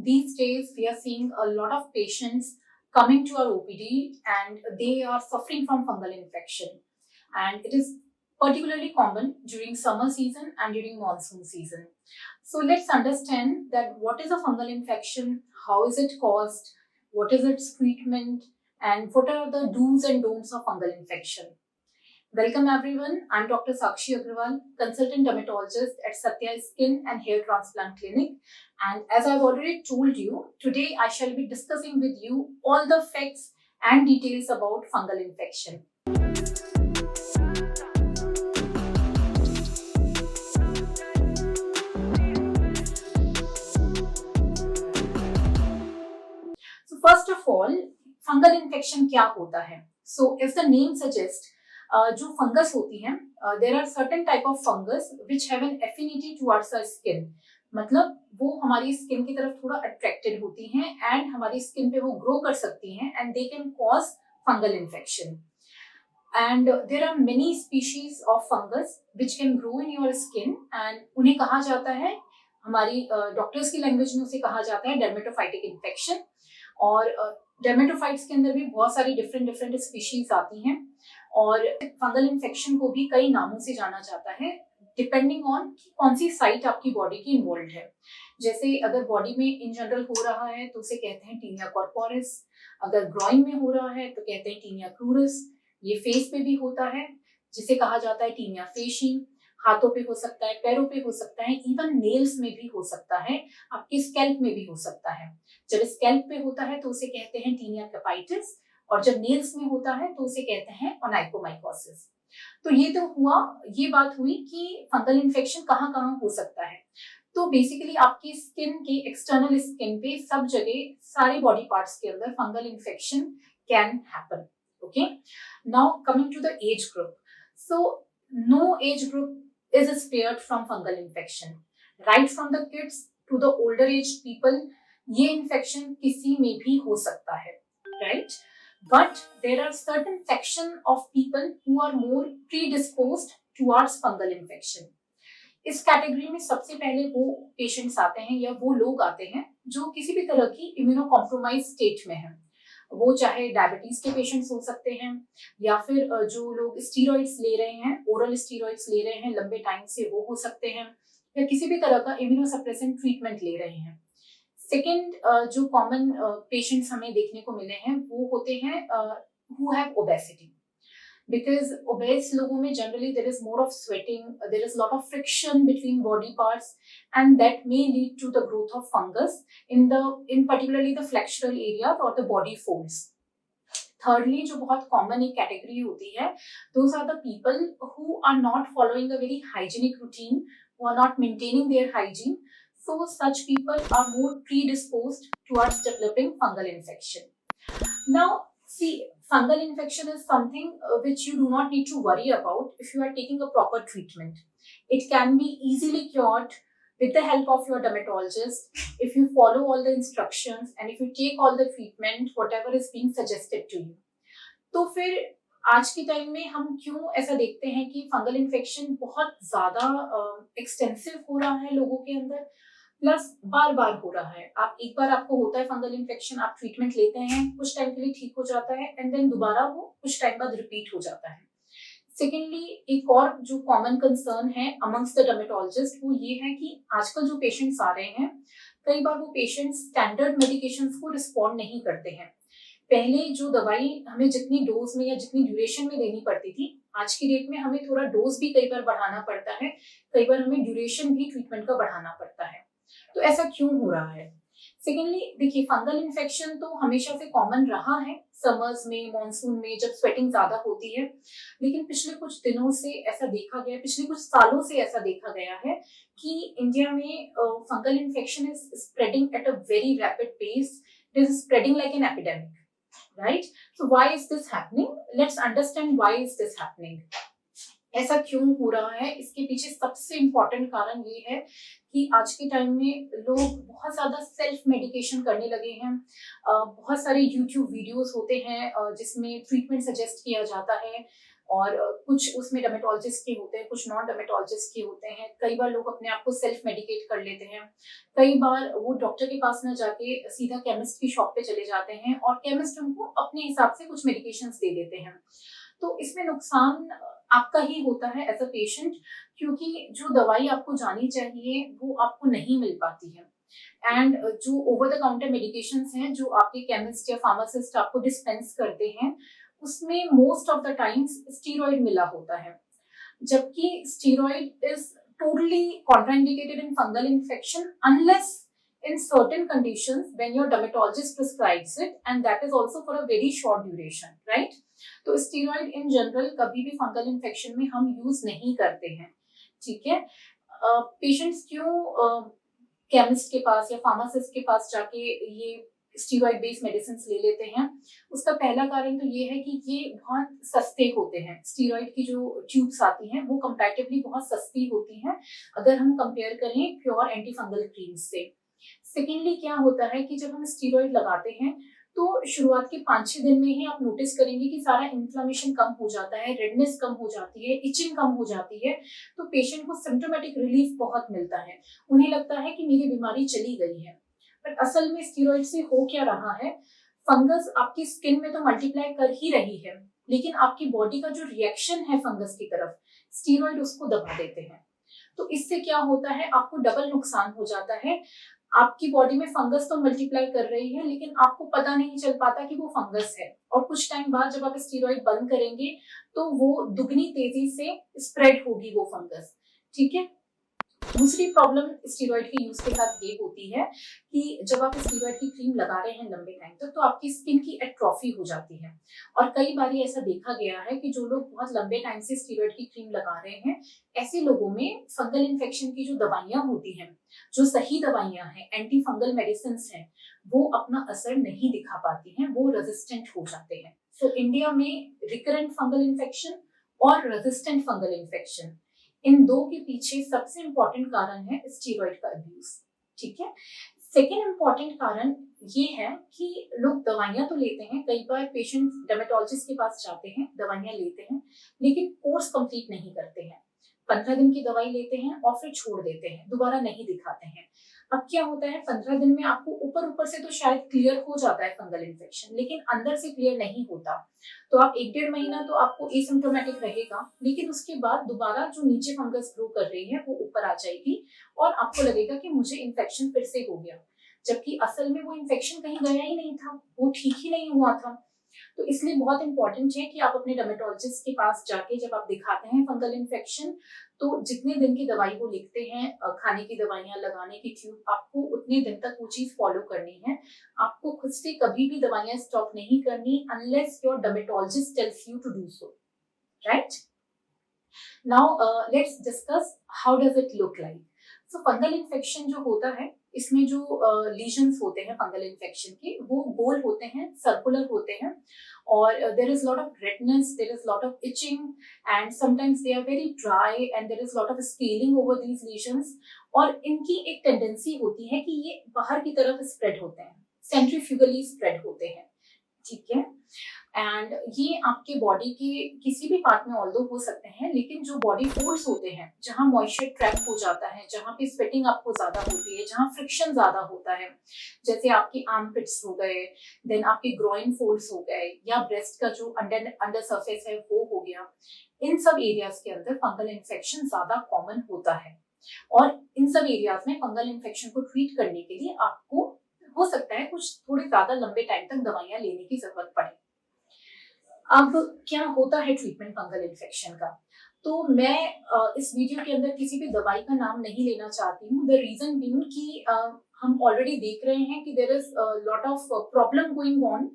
these days we are seeing a lot of patients coming to our OPD and they are suffering from fungal infection. And it is particularly common during summer season and during monsoon season. So let's understand that what is a fungal infection, how is it caused, what is its treatment, and what are the do's and don'ts of fungal infection. Welcome everyone, I'm Dr. Sakshi Agrawal, consultant dermatologist at Satya Skin and Hair Transplant Clinic. And as I've already told you, today I shall be discussing with you all the facts and details about fungal infection. So first of all, fungal infection क्या होता है? So as the name suggests, जो fungus होती हैं, there are certain type of fungus which have an affinity towards our skin. मतलब वो हमारी skin की तरफ थोड़ा अट्रैक्टेड होती हैं एंड हमारी स्किन पे वो ग्रो कर सकती हैं and they can cause fungal infection. And there are many species of fungus which can grow in your skin and उन्हें कहा जाता है, हमारी डॉक्टर्स की लैंग्वेज में उसे कहा जाता है डर्मेटोफाइटिक इन्फेक्शन. और डर्मेटोफाइट्स के अंदर भी बहुत सारी डिफरेंट स्पीशीज आती हैं और फंगल इन्फेक्शन को भी कई नामों से जाना जाता है डिपेंडिंग ऑन कौन सी साइट आपकी बॉडी की इन्वॉल्व है. जैसे अगर बॉडी में इन जनरल हो रहा है तो उसे कहते हैं टीनिया कॉर्पोरिस. अगर ग्रॉइन में हो रहा है तो कहते हैं टीनिया क्रूरिस. ये फेस पे भी होता है जिसे कहा जाता है टीनिया फेशी. हाथों पे हो सकता है, पैरों पे हो सकता है, इवन नेल्स में भी हो सकता है, आपके स्कैल्प में भी हो सकता है. जब स्कैल्प पे होता है तो उसे कहते हैं टीनिया कैपाइटिस और जब नेल्स में होता है तो उसे कहते हैं ओनाइकोमाइकोसिस. तो ये बात हुई कि फंगल इन्फेक्शन कहाँ कहाँ हो सकता है. तो बेसिकली आपकी स्किन के एक्सटर्नल स्किन पे सब जगह सारे बॉडी पार्ट्स के अंदर fungal infection can happen. Okay, now coming to the age group. So no age group is spared from fungal infection. Right from the kids to the older age people, ये infection किसी में भी हो सकता है, right? But there are certain section of people who are more predisposed towards fungal infection. इस category में सबसे पहले वो पेशेंट्स आते हैं या वो लोग आते हैं जो किसी भी तरह की इम्यूनो कॉम्प्रोमाइज स्टेट में हैं. वो चाहे डायबिटीज के पेशेंट्स हो सकते हैं या फिर जो लोग स्टीरॉइड्स ले रहे हैं, ओरल स्टीरॉइड्स ले रहे हैं लंबे टाइम से, वो हो सकते हैं, या किसी भी तरह का इम्यूनोसप्रेसेंट ट्रीटमेंट ले रहे हैं. सेकेंड, जो कॉमन पेशेंट्स हमें देखने को मिले हैं वो होते हैं who have obesity. Because obese लोगों में generally there is more of sweating, there is lot of friction between body parts and that may lead to the growth of fungus in particularly the flexural area or the body folds. Thirdly, जो बहुत common एक category होती है, those are the people who are not following a very hygienic routine, who are not maintaining their hygiene. So such people are more predisposed towards developing fungal infection. Now, see, fungal infection is something which you do not need to worry about if you are taking a proper treatment. It can be easily cured with the help of your dermatologist if you follow all the instructions and if you take all the treatment whatever is being suggested to you. तो फिर आज के time में हम क्यों ऐसा देखते हैं कि फंगल इन्फेक्शन बहुत ज्यादा एक्सटेंसिव हो रहा है लोगों के अंदर, प्लस बार बार हो रहा है. आप एक बार आपको होता है फंगल इन्फेक्शन, आप ट्रीटमेंट लेते हैं, कुछ टाइम के लिए ठीक हो जाता है एंड देन दोबारा वो कुछ टाइम बाद रिपीट हो जाता है. सेकेंडली, एक और जो कॉमन कंसर्न है अमंग्स द डर्मेटोलॉजिस्ट वो ये है कि आजकल जो पेशेंट्स आ रहे हैं, कई बार वो पेशेंट्स स्टैंडर्ड मेडिकेशंस को रिस्पॉन्ड नहीं करते हैं. पहले जो दवाई हमें जितनी डोज में या जितनी ड्यूरेशन में देनी पड़ती थी, आज की डेट में हमें थोड़ा डोज भी कई बार बढ़ाना पड़ता है, कई बार हमें ड्यूरेशन भी ट्रीटमेंट का बढ़ाना पड़ता है. तो ऐसा क्यों हो रहा है? सेकेंडली, देखिए, फंगल इन्फेक्शन तो हमेशा से कॉमन रहा है समर्स में, मॉनसून में, जब स्वेटिंग ज्यादा होती है. लेकिन पिछले कुछ दिनों से ऐसा देखा गया, पिछले कुछ सालों से ऐसा देखा गया है कि इंडिया में fungal infection is spreading at a very rapid pace. It is spreading like an epidemic, right? So why is this happening? Let's understand why is this happening. ऐसा क्यों हो रहा है? इसके पीछे सबसे इम्पोर्टेंट कारण ये है कि आज के टाइम में लोग बहुत ज्यादा सेल्फ मेडिकेशन करने लगे हैं. बहुत सारे यूट्यूब वीडियोस होते हैं जिसमें ट्रीटमेंट सजेस्ट किया जाता है. और कुछ उसमें डर्मेटोलॉजिस्ट के होते हैं, कुछ नॉन डर्मेटोलॉजिस्ट के होते हैं। कई बार लोग अपने आप को सेल्फ मेडिकेट कर लेते हैं, कई बार वो डॉक्टर के पास ना जाके सीधा केमिस्ट की शॉप पे चले जाते हैं और केमिस्ट उनको अपने हिसाब से कुछ मेडिकेशंस दे देते हैं। तो इसमें नुकसान आपका ही होता है एज अ पेशेंट, क्योंकि जो दवाई आपको जानी चाहिए वो आपको नहीं मिल पाती है। एंड जो ओवर द काउंटर मेडिकेशंस हैं जो आपके केमिस्ट या फार्मासिस्ट आपको डिस्पेंस करते हैं, उसमें most of the times steroid मिला होता है, जबकि steroid is totally contraindicated in fungal infection unless in certain conditions when your dermatologist prescribes it, and that is also for a very short duration, right? तो steroid in general कभी भी fungal infection में हम use नहीं करते हैं, ठीक है। पेशेंट्स क्यों केमिस्ट के पास या फार्मासिस्ट के पास जाके ये स्टीरॉइड बेस्ड मेडिसिन ले लेते हैं, उसका पहला कारण तो ये है कि ये बहुत सस्ते होते हैं। स्टीरॉइड की जो ट्यूब्स आती हैं वो कंपैरेटिवली बहुत सस्ती होती हैं अगर हम कंपेयर करें प्योर एंटी फंगल क्रीम्स से। सेकेंडली क्या होता है कि जब हम स्टीरॉइड लगाते हैं तो शुरुआत के 5-6 दिन में ही आप नोटिस करेंगे कि सारा इन्फ्लेमेशन कम हो जाता है, रेडनेस कम हो जाती है, इचिंग कम हो जाती है, तो पेशेंट को सिम्टोमेटिक रिलीफ बहुत मिलता है। उन्हें लगता है कि मेरी बीमारी चली गई है, पर असल में स्टीरॉइड से हो क्या रहा है, फंगस आपकी स्किन में तो मल्टीप्लाई कर ही रही है, लेकिन आपकी बॉडी का जो रिएक्शन है फंगस की तरफ, स्टीरॉइड उसको दबा देते हैं। तो इससे क्या होता है, आपको डबल नुकसान हो जाता है। आपकी बॉडी में फंगस तो मल्टीप्लाई कर रही है, लेकिन आपको पता नहीं चल पाता कि वो फंगस है, और कुछ टाइम बाद जब आप स्टीरॉइड बंद करेंगे तो वो दुगनी तेजी से स्प्रेड होगी वो फंगस, ठीक है। दूसरी प्रॉब्लम स्टीरॉइड के यूज के साथ ये होती है कि जब आप स्टीरॉइड की क्रीम लगा रहे हैं लंबे टाइम तक, तो आपकी स्किन की एट्रोफी हो जाती है। और कई बार ऐसा देखा गया है कि जो लोग बहुत लंबे टाइम से स्टीरॉइड की क्रीम लगा रहे हैं, ऐसे लोगों में फंगल इन्फेक्शन की जो दवाइयां होती हैं, जो सही दवाइयां हैं, एंटी फंगल मेडिसिन हैं, वो अपना असर नहीं दिखा पाती हैं, वो रेजिस्टेंट हो जाते हैं। सो इंडिया में रिकरेंट फंगल इन्फेक्शन और रेजिस्टेंट फंगल इन्फेक्शन, इन दो के पीछे सबसे इंपॉर्टेंट कारण है स्टीरॉइड का अब्यूज, ठीक है। सेकेंड इंपॉर्टेंट कारण ये है कि लोग दवाइयां तो लेते हैं, कई बार पेशेंट डर्मेटोलॉजिस्ट के पास जाते हैं, दवाइयां लेते हैं, लेकिन कोर्स कंप्लीट नहीं करते हैं। 15 दिन की दवाई लेते हैं और फिर छोड़ देते हैं, दोबारा नहीं दिखाते हैं। अब क्या होता है, 15 दिन में आपको ऊपर ऊपर से तो शायद क्लियर हो जाता है फंगल इन्फेक्शन, लेकिन अंदर से क्लियर नहीं होता। तो आप 1-1.5 महीना तो आपको एसिम्प्टोमेटिक रहेगा, लेकिन उसके बाद दोबारा जो नीचे फंगस ग्रो कर रही है वो ऊपर आ जाएगी और आपको लगेगा कि मुझे इन्फेक्शन फिर से हो गया, जबकि असल में वो इन्फेक्शन कहीं गया ही नहीं था, वो ठीक ही नहीं हुआ था। तो इसलिए बहुत इंपॉर्टेंट है कि आप अपने डर्मेटोलॉजिस्ट के पास जाके जब आप दिखाते हैं फंगल इन्फेक्शन, तो जितने दिन की दवाई वो लिखते हैं, खाने की दवाइयां, लगाने की ट्यूब, आपको उतने दिन तक वो चीज फॉलो करनी है। आपको खुद से कभी भी दवाइयां स्टॉप नहीं करनी unless your dermatologist tells you to do so, right. Now let's discuss how does it look like. So fungal infection जो होता है, इसमें जो लीजन्स होते हैं फंगल इन्फेक्शन के, वो गोल होते हैं, सर्कुलर होते हैं, और there is lot of redness, there is lot of itching, and sometimes they are very dry, and there is lot of scaling over these lesions. और इनकी एक टेंडेंसी होती है कि ये बाहर की तरफ स्प्रेड होते हैं, सेंट्रीफ्यूगली स्प्रेड होते हैं, ठीक है। एंड ये आपके बॉडी के किसी भी पार्ट में ऑल्दो हो सकते हैं, लेकिन जो बॉडी फोर्स होते हैं, जहां मॉइस्चर ट्रैप हो जाता है, जहां पे स्वेटिंग आपको ज्यादा होती है, जहां फ्रिक्शन ज्यादा होता है, जैसे आपकी आर्मपिट्स हो गए, देन आपके ग्रोइन फोल्ड्स हो गए, या ब्रेस्ट का जो अंडर सरफेस है वो हो गया, इन सब एरियाज के अंदर फंगल इन्फेक्शन ज्यादा कॉमन होता है। और इन सब एरियाज में फंगल इन्फेक्शन को ट्रीट करने के लिए आपको हो सकता है कुछ थोड़े ज्यादा लंबे टाइम तक दवाइयां लेने की जरूरत पड़े। अब क्या होता है ट्रीटमेंट फंगल इन्फेक्शन का, तो मैं इस वीडियो के अंदर किसी भी दवाई का नाम नहीं लेना चाहती हूँ। द रीजन बीइंग कि हम ऑलरेडी देख रहे हैं कि there is lot of problem going on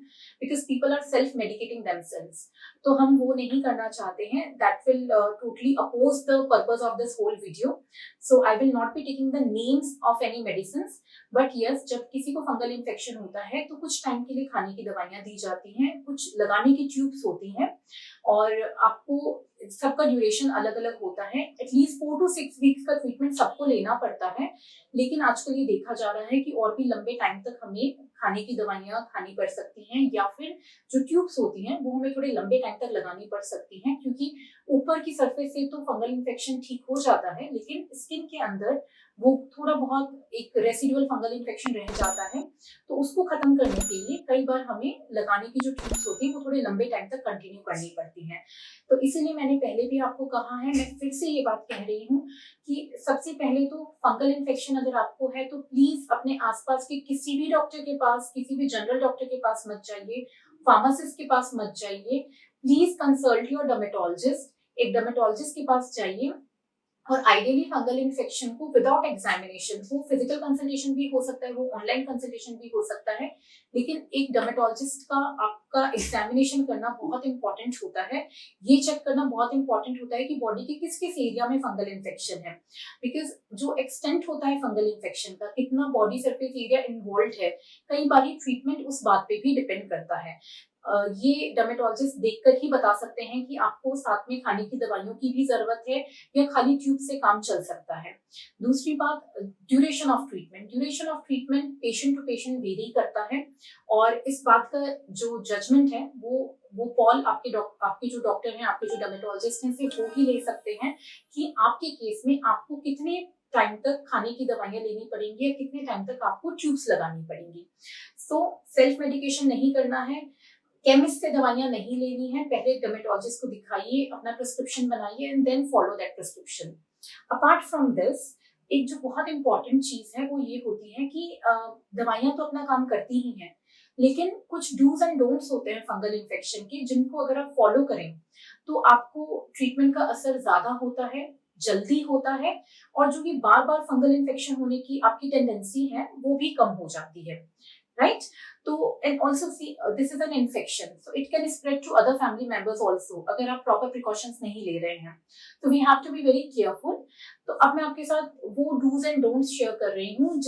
because people are self medicating themselves, तो हम वो नहीं करना चाहते हैं। That will totally oppose the purpose of this whole video. So I will not be taking the names of any medicines, but yes, जब किसी को फंगल इन्फेक्शन होता है तो कुछ टाइम के लिए खाने की दवाइयां दी जाती हैं, कुछ लगाने की ट्यूब्स होती हैं, और आपको सबका ड्यूरेशन अलग अलग होता है। एटलीस्ट 4 to 6 वीक्स का ट्रीटमेंट सबको लेना पड़ता है, लेकिन आजकल ये देखा जा रहा है कि और भी लंबे टाइम तक हमें खाने की दवाइयाँ खानी पड़ सकती हैं, या फिर जो ट्यूब्स होती हैं वो हमें थोड़े लंबे टाइम तक लगानी पड़ सकती हैं, क्योंकि ऊपर की सरफेस से तो फंगल इन्फेक्शन ठीक हो जाता है, लेकिन स्किन के अंदर वो थोड़ा बहुत एक रेसिडुअल फंगल इन्फेक्शन रह जाता है। तो उसको खत्म करने के लिए कई बार हमें लगाने की जो ट्यूब्स होती है वो थोड़े लंबे टाइम तक कंटिन्यू करनी पड़ती हैं। तो इसीलिए मैंने पहले भी आपको कहा है, मैं फिर से ये बात कह रही हूँ कि सबसे पहले तो फंगल इन्फेक्शन अगर आपको है तो प्लीज अपने आसपास के किसी भी डॉक्टर के पास, किसी भी जनरल डॉक्टर के पास मत जाइए, फार्मासिस्ट के पास मत जाइए। प्लीज कंसल्ट योर डर्मेटोलॉजिस्ट, एक डर्मेटोलॉजिस्ट के पास जाइए। और आइडियली फंगल इन्फेक्शन को विदाउट एग्जामिनेशन, वो फिजिकल कंसल्टेशन भी हो सकता है, वो ऑनलाइन कंसल्टेशन भी हो सकता है, लेकिन एक डर्मेटोलॉजिस्ट का आपका एग्जामिनेशन करना बहुत इंपॉर्टेंट होता है। ये चेक करना बहुत इंपॉर्टेंट होता है कि बॉडी के किस किस एरिया में फंगल इन्फेक्शन है, बिकॉज जो एक्सटेंट होता है फंगल इन्फेक्शन का, कितना बॉडी सरफेस एरिया इन्वॉल्व है, कई बार ट्रीटमेंट उस बात पे भी डिपेंड करता है। ये डर्मेटोलॉजिस्ट देखकर ही बता सकते हैं कि आपको साथ में खाने की दवाइयों की भी जरूरत है या खाली ट्यूब से काम चल सकता है। दूसरी बात, duration of treatment. Duration of treatment patient to patient vary करता है, और इस बात का जो जजमेंट है वो कॉल आपके जो डॉक्टर हैं, आपके जो डर्मेटोलॉजिस्ट हैं, से वो ही ले सकते हैं कि आपके केस में आपको कितने टाइम तक खाने की दवाइयां लेनी पड़ेंगी या कितने टाइम तक आपको ट्यूब्स लगानी पड़ेंगी। सो सेल्फ मेडिकेशन नहीं करना है, केमिस्ट से दवाइयां नहीं लेनी है, पहले डर्मेटोलॉजिस्ट को दिखाइए, अपना प्रिस्क्रिप्शन बनाइए and then follow that prescription. Apart from this, एक जो बहुत इंपॉर्टेंट चीज है वो ये होती है कि दवाइयां तो अपना काम करती ही हैं, लेकिन कुछ डूज एंड डोंट्स होते हैं फंगल इन्फेक्शन के, जिनको अगर आप फॉलो करें तो आपको ट्रीटमेंट का असर ज्यादा होता है, जल्दी होता है, और जो कि बार बार फंगल इन्फेक्शन होने की आपकी टेंडेंसी है वो भी कम हो जाती है, right? तो and also see this is an infection, so it can spread to other family members also अगर आप proper precautions नहीं ले रहे हैं, तो we have to be very careful। तो अब मैं आपके साथ वो do's and don'ts शेयर कर रही हूँ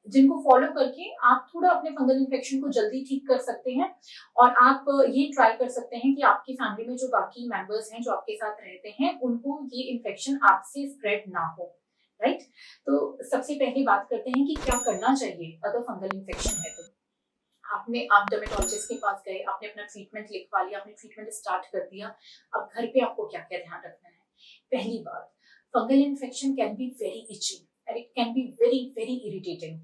जिनको फॉलो करके आप थोड़ा अपने फंगल इन्फेक्शन को जल्दी ठीक कर सकते हैं, और आप ये ट्राई कर सकते हैं कि आपकी फैमिली में जो बाकी मेंबर्स हैं जो आपके साथ रहते हैं उनको ये इन्फेक्शन आपसे स्प्रेड ना हो, राइट? तो सबसे पहले बात करते हैं कि क्या करना चाहिए अगर फंगल इन्फेक्शन है। तो आप डर्मेटोलॉजिस्ट के पास गए, आपने अपना ट्रीटमेंट लिखवा लिया, आपने ट्रीटमेंट स्टार्ट कर दिया। अब घर पे आपको क्या क्या ध्यान रखना है? पहली बात, fungal infection can be very itching and it can be very very irritating।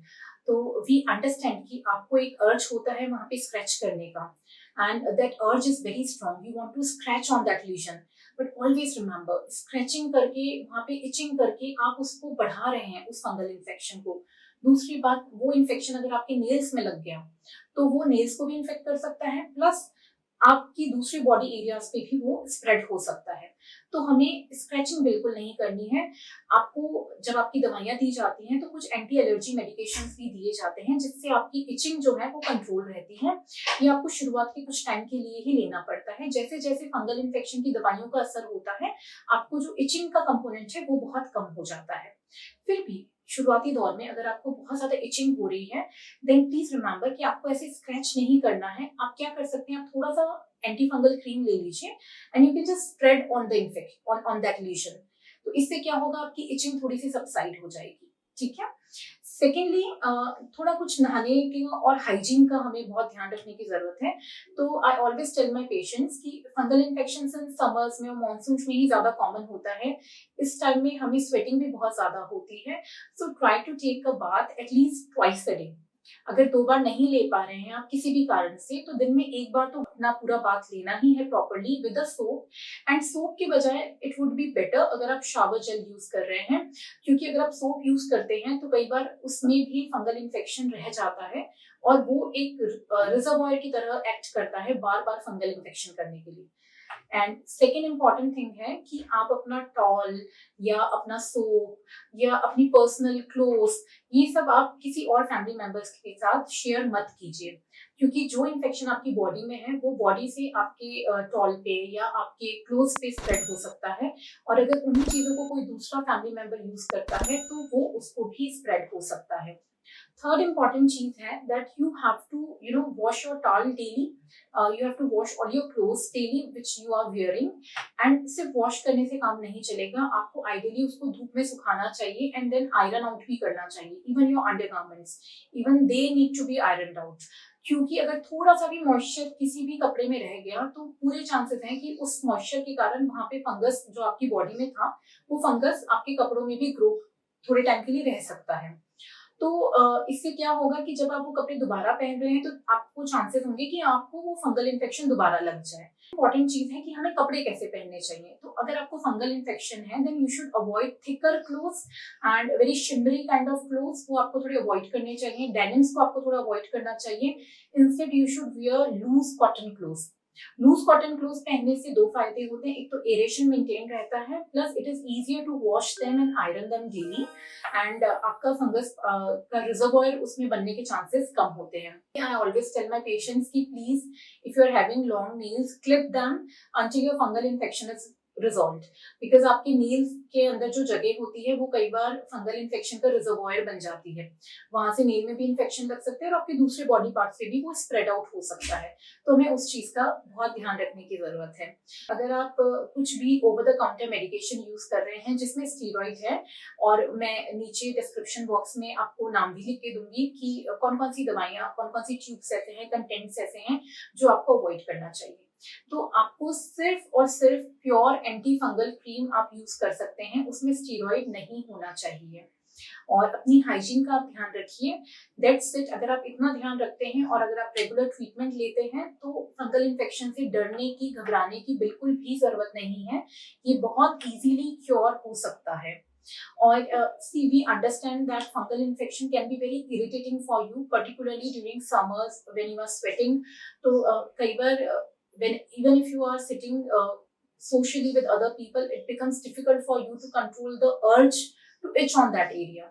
तो we understand कि आपको एक अर्ज होता है वहां पे स्क्रैच करने का, and that urge is very strong, you want to scratch on that lesion, but always remember scratching करके वहां पे इचिंग करके आप उसको बढ़ा रहे हैं, उस फंगल इन्फेक्शन को। दूसरी बात, वो इन्फेक्शन अगर आपके नेल्स में लग गया तो वो नेल्स को भी इन्फेक्ट कर सकता है, प्लस आपकी दूसरी बॉडी एरियाज पे भी वो स्प्रेड हो सकता है। तो हमें स्क्रैचिंग बिल्कुल नहीं करनी है। आपको जब आपकी दवाइयां दी जाती हैं तो कुछ एंटी एलर्जी मेडिकेशंस भी दिए जाते हैं जिससे आपकी इचिंग जो है वो कंट्रोल रहती है। ये आपको शुरुआत के कुछ टाइम के लिए ही लेना पड़ता है। जैसे जैसे फंगल इन्फेक्शन की दवाइयों का असर होता है, आपको जो इचिंग का कंपोनेंट है वो बहुत कम हो जाता है। फिर भी शुरुआती दौर में अगर आपको बहुत ज्यादा इचिंग हो रही है, देन प्लीज रिमेंबर कि आपको ऐसे स्क्रैच नहीं करना है। आप क्या कर सकते हैं, आप थोड़ा सा एंटी फंगल क्रीम ले लीजिए and you can just spread on the infection on that lesion. तो इससे क्या होगा, आपकी इचिंग थोड़ी सी सबसाइड हो जाएगी, ठीक है। सेकेंडली, थोड़ा कुछ नहाने के और हाइजीन का हमें बहुत ध्यान रखने की जरूरत है। तो I always tell my patients कि फंगल इन्फेक्शन समर्स में और मानसून में ही ज्यादा कॉमन होता है। इस टाइम में हमें स्वेटिंग भी बहुत ज्यादा होती है, so try to take a bath at least twice a day. अगर 2 बार नहीं ले पा रहे हैं आप किसी भी कारण से, तो दिन में 1 बार तो अपना पूरा बाथ लेना ही है properly with a soap. And soap के बजाय इट वुड बी बेटर अगर आप शावर जेल यूज कर रहे हैं, क्योंकि अगर आप सोप यूज करते हैं तो कई बार उसमें भी फंगल इन्फेक्शन रह जाता है और वो एक रिजर्वॉयर की तरह एक्ट करता है बार बार फंगल इन्फेक्शन करने के लिए। एंड सेकेंड इंपॉर्टेंट थिंग है कि आप अपना टॉल या अपना सोप या अपनी पर्सनल क्लोथ्स, ये सब आप किसी और फैमिली मेंबर्स के साथ शेयर मत कीजिए, क्योंकि जो इन्फेक्शन आपकी बॉडी में है वो बॉडी से आपके टॉल पे या आपके क्लोथ्स पे स्प्रेड हो सकता है, और अगर उन्हीं चीजों को कोई दूसरा फैमिली मेंबर यूज करता है तो वो उसको भी स्प्रेड हो सकता है। थर्ड इम्पॉर्टेंट चीज है that you have to wash your towel daily. You have to wash all your clothes daily which you are wearing. And सिर्फ वॉश करने से काम नहीं चलेगा, आपको आइडियली उसको धूप में सुखाना चाहिए एंड देन आयरन आउट भी करना चाहिए. Even your undergarments, even they need to be iron out. क्योंकि अगर थोड़ा सा भी मॉइस्चर किसी भी कपड़े में रह गया तो पूरे चांसेस हैं कि उस मॉइस्चर के कारण वहां पे फंगस जो आपकी बॉडी में था, वो फंगस आपके कपड़ों में भी ग्रो थोड़े टाइम के लिए रह सकता है. तो इससे क्या होगा कि जब आप वो कपड़े दोबारा पहन रहे हैं तो आपको चांसेस होंगे कि आपको वो फंगल इन्फेक्शन दोबारा लग जाए. इंपॉर्टेंट चीज है कि हमें कपड़े कैसे पहनने चाहिए. तो अगर आपको फंगल इन्फेक्शन है then you should avoid thicker clothes and very shimmery kind of clothes. वो आपको थोड़े अवॉइड करने चाहिए. डेनिम्स को आपको थोड़ा अवॉइड करना चाहिए. Instead you should wear loose cotton clothes. Loose cotton clothes पहनने से दो फायदे होते हैं. एक तो एरेशन मेंटेन रहता है, plus it is easier to wash them and iron them daily. And आपका फंगस का रिजर्वॉयर उसमें बनने के चांसेस कम होते हैं. I always tell my patients कि please if you are having long nails, clip them until your fungal infection is resolved. Because आपके नील्स के अंदर जो जगह होती है वो कई बार फंगल इन्फेक्शन का रिजर्वॉयर बन जाती है. वहां से नील में भी इन्फेक्शन लग सकते हैं और आपके दूसरे बॉडी पार्ट से भी वो स्प्रेड आउट हो सकता है. तो हमें उस चीज का बहुत ध्यान रखने की जरूरत है. अगर आप कुछ भी over the counter medication use कर रहे हैं जिसमें स्टीरॉइड है, और मैं नीचे डिस्क्रिप्शन बॉक्स में आपको नाम भी लिख के दूंगी कि कौन कौन सी दवाइयां, कौन कौन सी ट्यूब्स ऐसे हैं, कंटेंट्स ऐसे हैं जो आपको अवॉइड करना चाहिए. तो आपको सिर्फ और सिर्फ प्योर एंटी फंगल क्रीम आप यूज कर सकते हैं, उसमें स्टीरॉइड नहीं होना चाहिए. और अपनी हाइजीन का आप ध्यान रखिए. That's it. अगर आप इतना ध्यान रखते हैं और अगर आप रेगुलर ट्रीटमेंट लेते हैं तो फंगल इन्फेक्शन से डरने की, घबराने की बिल्कुल भी जरूरत नहीं है. ये बहुत इजीली क्योर हो सकता है. और see, we understand that fungal infection can be very irritating for you, particularly during summers when you are sweating. तो कई बार when even if you are sitting socially with other people, it becomes difficult for you to control the urge to itch on that area,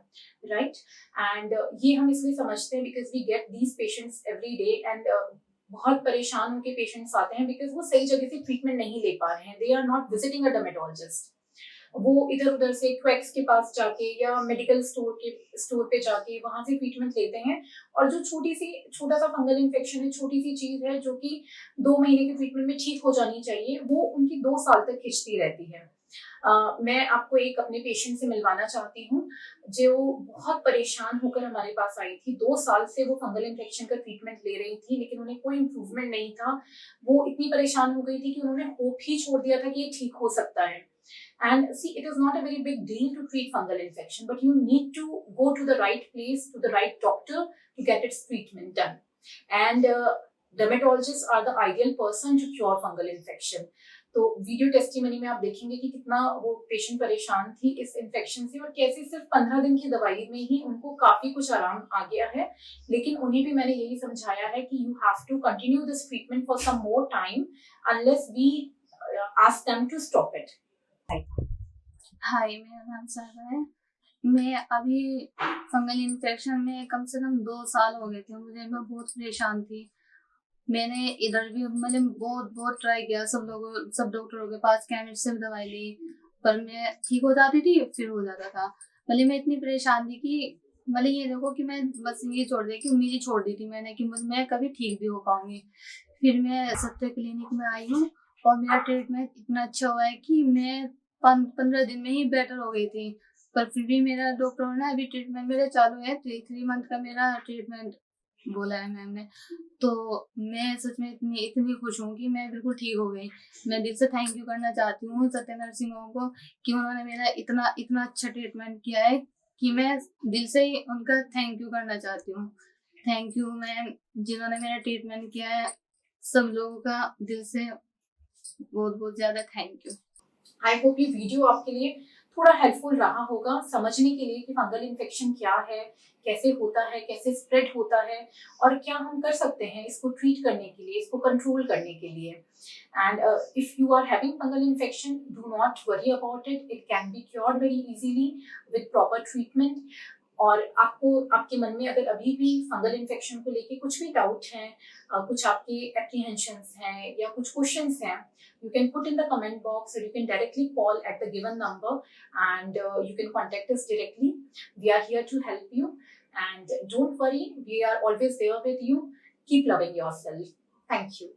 right? And ये हम इसलिए समझते हैं because we get these patients every day. And बहुत परेशान होकर patients आते हैं बिकॉज वो सही जगह से ट्रीटमेंट नहीं ले पा रहे हैं. They are not visiting a dermatologist. वो इधर उधर से क्वेक्स के पास जाके या मेडिकल स्टोर पे जाके वहां से ट्रीटमेंट लेते हैं. और जो छोटा सा फंगल इन्फेक्शन है, छोटी सी चीज है जो कि 2 महीने के ट्रीटमेंट में ठीक हो जानी चाहिए, वो उनकी 2 साल तक खिंचती रहती है. मैं आपको एक अपने पेशेंट से मिलवाना चाहती हूँ जो बहुत परेशान होकर हमारे पास आई थी. 2 साल से वो फंगल इन्फेक्शन का ट्रीटमेंट ले रही थी लेकिन उन्हें कोई इम्प्रूवमेंट नहीं था. वो इतनी परेशान हो गई थी कि उन्होंने होप ही छोड़ दिया था कि ये ठीक हो सकता है. And see, it is not a very big deal to treat fungal infection, but you need to go to the right place, to the right doctor to get its treatment done. And dermatologists are the ideal person to cure fungal infection. तो video testimony में आप देखेंगे कि कितना वो patient परेशान थी इस इन्फेक्शन से और कैसे सिर्फ 15 दिन की दवाई में ही उनको काफी कुछ आराम आ गया है. लेकिन उन्हें भी मैंने यही समझाया है कि you have to continue this treatment for some more time unless we ask them to stop it. Hi, मेरा नाम सारा है. मैं अभी फंगल इन्फेक्शन में कम से कम 2 साल हो गए थे. मैं बहुत परेशान थी. मैंने इधर भी मतलब बहुत ट्राई किया, सब डॉक्टरों के पास, केमिस्ट से दवाई ली, पर मैं ठीक हो जाती थी फिर हो जाता था. मतलब मैं इतनी परेशान थी कि मतलब ये देखो कि मैं बस ये छोड़ दी कि उम्मीद ही छोड़ दी थी मैंने कि मैं कभी ठीक भी हो पाऊंगी. फिर मैं सत्य क्लिनिक में आई हूँ और मेरा ट्रीटमेंट इतना अच्छा हुआ है कि मैं 15 दिन में ही बेटर हो गई थी. पर फिर भी मेरा डॉक्टर ने अभी ट्रीटमेंट मेरा चालू है. 3 मंथ का मेरा ट्रीटमेंट बोला है मैम ने. तो मैं सच में इतनी खुश हूँ कि मैं बिल्कुल ठीक हो गई. मैं दिल से थैंक यू करना चाहती हूँ सत्य नर्सिंग होम को कि उन्होंने मेरा इतना अच्छा ट्रीटमेंट किया है कि मैं दिल से ही उनका थैंक यू करना चाहती हूँ. थैंक यू मैम जिन्होंने मेरा ट्रीटमेंट किया है. सब लोगों का दिल से बहुत ज्यादा थैंक यू. आई होप ये वीडियो आपके लिए थोड़ा हेल्पफुल रहा होगा समझने के लिए कि फंगल इन्फेक्शन क्या है, कैसे होता है, कैसे स्प्रेड होता है और क्या हम कर सकते हैं इसको ट्रीट करने के लिए, इसको कंट्रोल करने के लिए. And if you are having fungal infection, do not worry about it. It can be cured very easily with proper treatment. और आपको आपके मन में अगर अभी भी फंगल इन्फेक्शन को लेके कुछ भी डाउट है, कुछ आपके एप्रीहेंशंस हैं या कुछ क्वेश्चंस हैं, you can put in the comment box or you can directly call at the given number and you can contact us directly. We are here to help you. And don't worry, we are always there with you. Keep loving yourself. Thank you.